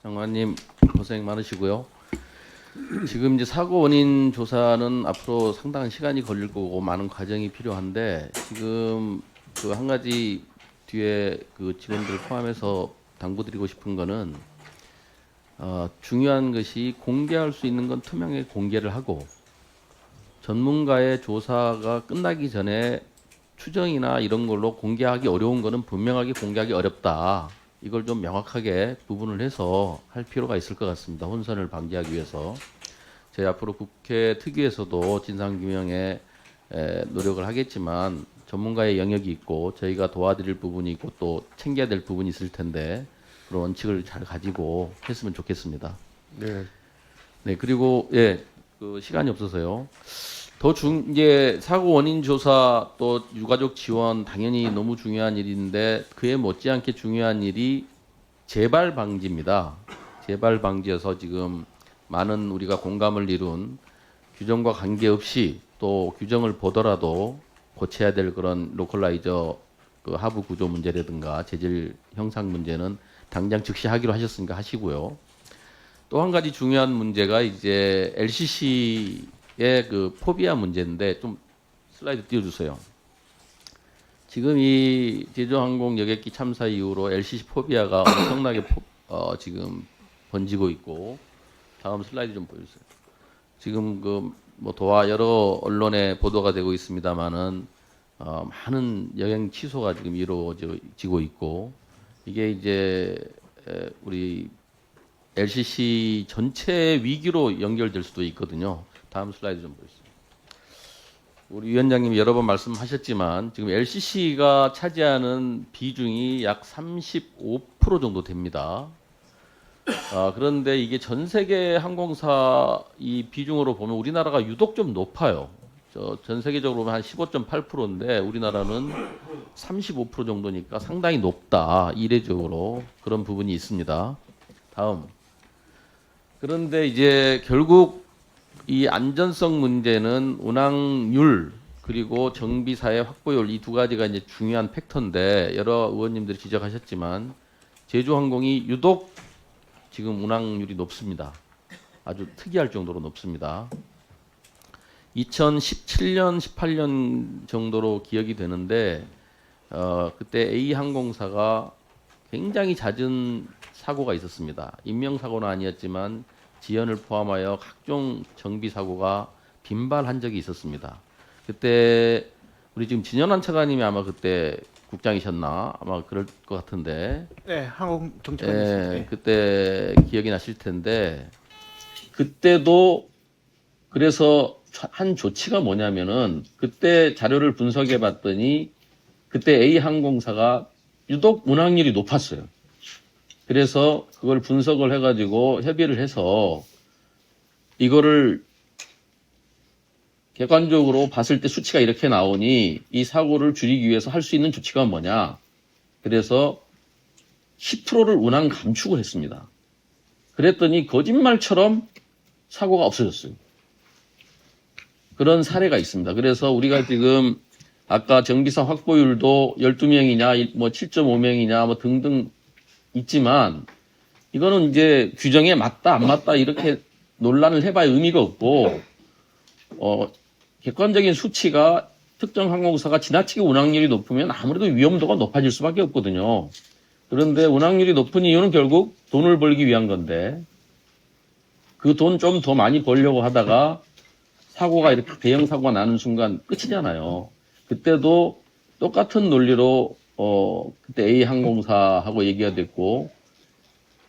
장관님 고생 많으시고요. 지금 이제 사고 원인 조사는 앞으로 상당한 시간이 걸릴 거고 많은 과정이 필요한데 지금 그 한 가지 뒤에 그 직원들 포함해서 당부드리고 싶은 거는 중요한 것이 공개할 수 있는 건 투명하게 공개를 하고 전문가의 조사가 끝나기 전에 추정이나 이런 걸로 공개하기 어려운 거는 분명하게 공개하기 어렵다. 이걸 좀 명확하게 구분을 해서 할 필요가 있을 것 같습니다. 혼선을 방지하기 위해서. 저희 앞으로 국회 특위에서도 진상규명에 노력을 하겠지만 전문가의 영역이 있고 저희가 도와드릴 부분이 있고 또 챙겨야 될 부분이 있을 텐데 그런 원칙을 잘 가지고 했으면 좋겠습니다. 네. 네, 그리고 그 시간이 없어서요. 이제 사고 원인 조사 또 유가족 지원 당연히 너무 중요한 일인데 그에 못지않게 중요한 일이 재발 방지입니다. 재발 방지여서 지금 많은 우리가 공감을 이룬 규정과 관계없이 또 규정을 보더라도 고쳐야 될 그런 로컬라이저 그 하부 구조 문제라든가 재질 형상 문제는 당장 즉시 하기로 하셨으니까 하시고요. 또 한 가지 중요한 문제가 이제 LCC의 그 포비아 문제인데 좀 슬라이드 띄워주세요. 지금 이 제주항공 여객기 참사 이후로 LCC 포비아가 엄청나게 지금 번지고 있고 다음 슬라이드 좀 보여주세요. 지금 그 뭐 도와 여러 언론에 보도가 되고 있습니다만은 많은 여행 취소가 지금 이루어지고 있고 이게 이제 우리 LCC 전체 위기로 연결될 수도 있거든요. 다음 슬라이드 좀 보시죠. 우리 위원장님이 여러 번 말씀하셨지만 지금 LCC가 차지하는 비중이 약 35% 정도 됩니다. 그런데 이게 전 세계 항공사 이 비중으로 보면 우리나라가 유독 좀 높아요. 전 세계적으로 보면 한 15.8%인데 우리나라는 35% 정도니까 상당히 높다. 이례적으로 그런 부분이 있습니다. 다음. 그런데 이제 결국 이 안전성 문제는 운항률 그리고 정비사의 확보율 이 두 가지가 이제 중요한 팩터인데 여러 의원님들이 지적하셨지만 제주항공이 유독 지금 운항률이 높습니다. 아주 특이할 정도로 높습니다. 2017년, 18년 정도로 기억이 되는데 그때 A항공사가 굉장히 잦은 사고가 있었습니다. 인명사고는 아니었지만 지연을 포함하여 각종 정비사고가 빈발한 적이 있었습니다. 그때 우리 지금 진현환 차관님이 아마 그때 국장이셨나? 아마 그럴 것 같은데 네, 항공 정책관이었습니다. 네. 그때 기억이 나실 텐데 그때도 그래서 한 조치가 뭐냐면은 그때 자료를 분석해 봤더니 그때 A항공사가 유독 운항률이 높았어요. 그래서 그걸 분석을 해가지고 협의를 해서 이거를 객관적으로 봤을 때 수치가 이렇게 나오니 이 사고를 줄이기 위해서 할 수 있는 조치가 뭐냐. 그래서 10%를 운항 감축을 했습니다. 그랬더니 거짓말처럼 사고가 없어졌어요. 그런 사례가 있습니다. 그래서 우리가 지금 아까 정비사 확보율도 12명이냐, 뭐 7.5명이냐, 뭐 등등 있지만 이거는 이제 규정에 맞다, 안 맞다 이렇게 논란을 해봐야 의미가 없고, 객관적인 수치가 특정 항공사가 지나치게 운항률이 높으면 아무래도 위험도가 높아질 수밖에 없거든요. 그런데 운항률이 높은 이유는 결국 돈을 벌기 위한 건데 그 돈 좀 더 많이 벌려고 하다가 사고가 이렇게 대형 사고가 나는 순간 끝이잖아요. 그때도 똑같은 논리로 그때 A 항공사하고 얘기가 됐고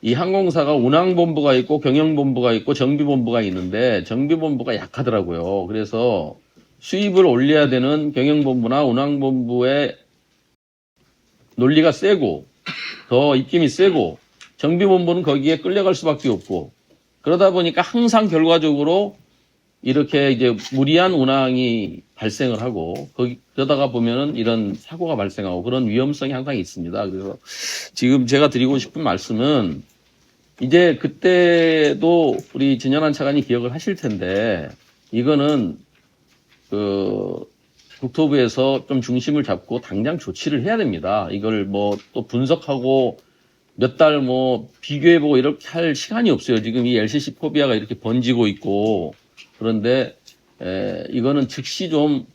이 항공사가 운항본부가 있고 경영본부가 있고 정비본부가 있는데 정비본부가 약하더라고요. 그래서 수입을 올려야 되는 경영본부나 운항본부의 논리가 세고 더 입김이 세고 정비본부는 거기에 끌려갈 수밖에 없고 그러다 보니까 항상 결과적으로 이렇게 이제 무리한 운항이 발생을 하고 그러다가 보면은 이런 사고가 발생하고 그런 위험성이 항상 있습니다. 그래서 지금 제가 드리고 싶은 말씀은 이제 그때도 우리 진현환 차관이 기억을 하실 텐데 이거는 그 국토부에서 좀 중심을 잡고 당장 조치를 해야 됩니다. 이걸 뭐 또 분석하고 몇 달 뭐 비교해보고 이렇게 할 시간이 없어요. 지금 이 LCC 포비아가 이렇게 번지고 있고 그런데 이거는 즉시 좀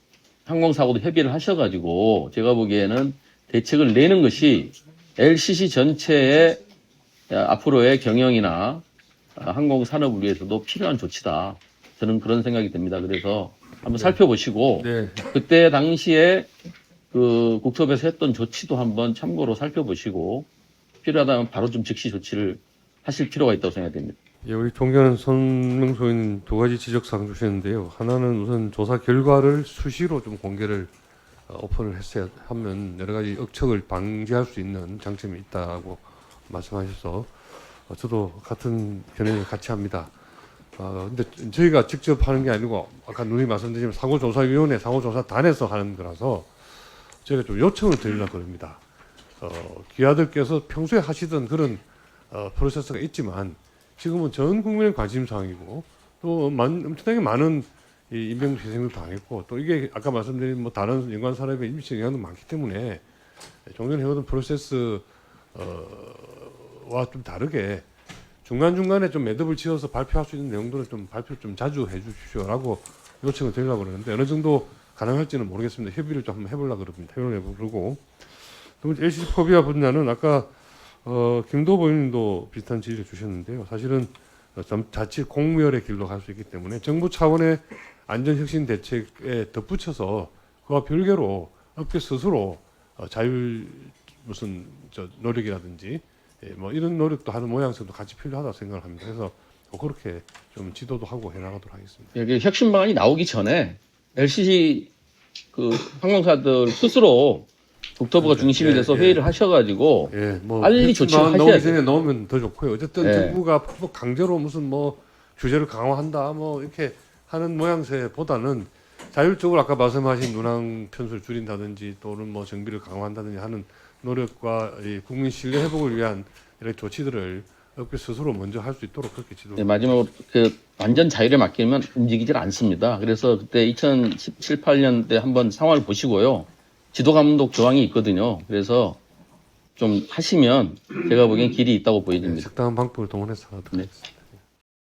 항공사고도 협의를 하셔가지고 제가 보기에는 대책을 내는 것이 LCC 전체의 앞으로의 경영이나 항공 산업을 위해서도 필요한 조치다. 저는 그런 생각이 듭니다. 그래서 한번 살펴보시고 네. 그때 당시에 그 국토부에서 했던 조치도 한번 참고로 살펴보시고 필요하다면 바로 좀 즉시 조치를 하실 필요가 있다고 생각됩니다. 예, 우리 존경하는 선명소인 두 가지 지적사항 주셨는데요. 하나는 우선 조사 결과를 수시로 좀 공개를 오픈을 했어야 하면 여러 가지 억측을 방지할 수 있는 장점이 있다고 말씀하셔서 저도 같은 견해를 같이 합니다. 근데 저희가 직접 하는 게 아니고 아까 누님 말씀드린 사고조사위원회, 사고조사단에서 하는 거라서 저희가 좀 요청을 드리려고 합니다. 기아들께서 평소에 하시던 그런 프로세스가 있지만 지금은 전 국민의 관심사항이고 또 엄청나게 많은 이 인명 희생도 당했고 또 이게 아까 말씀드린 뭐 다른 연관 산업의 임시 영향도 많기 때문에 종전 해오던 프로세스 와 좀 다르게 중간중간에 좀 매듭을 지어서 발표할 수 있는 내용들을 좀 발표 좀 자주 해 주십시오라고 요청을 드리려고 그러는데 어느 정도 가능할지는 모르겠습니다. 협의를 좀 한번 해보려고 그럽니다. 협의를 해보고 두 번째 LCC 포비아 분야는 아까 김도보 의원님도 비슷한 지적을 주셨는데요. 사실은 자칫 공무열의 길로 갈 수 있기 때문에 정부 차원의 안전혁신 대책에 덧붙여서 그와 별개로 업계 스스로 자율 무슨 노력이라든지 뭐 이런 노력도 하는 모양새도 같이 필요하다고 생각을 합니다. 그래서 그렇게 좀 지도도 하고 해나가도록 하겠습니다. 여기 혁신 방안이 나오기 전에 LCC 그 항공사들 스스로 국토부가 중심이 돼서 회의를 하셔가지고 뭐 빨리 조치를 하셔야 나오기 돼요. 전에 넣으면 더 좋고요. 어쨌든 예. 정부가 뭐 강제로 무슨 뭐 규제를 강화한다 뭐 이렇게 하는 모양새보다는 자율적으로 아까 말씀하신 운항 편수를 줄인다든지 또는 뭐 정비를 강화한다든지 하는 노력과 이 국민 신뢰 회복을 위한 이런 조치들을 업계 스스로 먼저 할 수 있도록 그렇게 지도. 네, 마지막으로 그 완전 자율에 맡기면 움직이질 않습니다. 그래서 그때 2017, 8년 때 한번 상황을 보시고요. 지도 감독 조항이 있거든요. 그래서 좀 하시면 제가 보기엔 길이 있다고 보여집니다. 적당한 방법을 동원해서 하도록 네. 하겠습니다.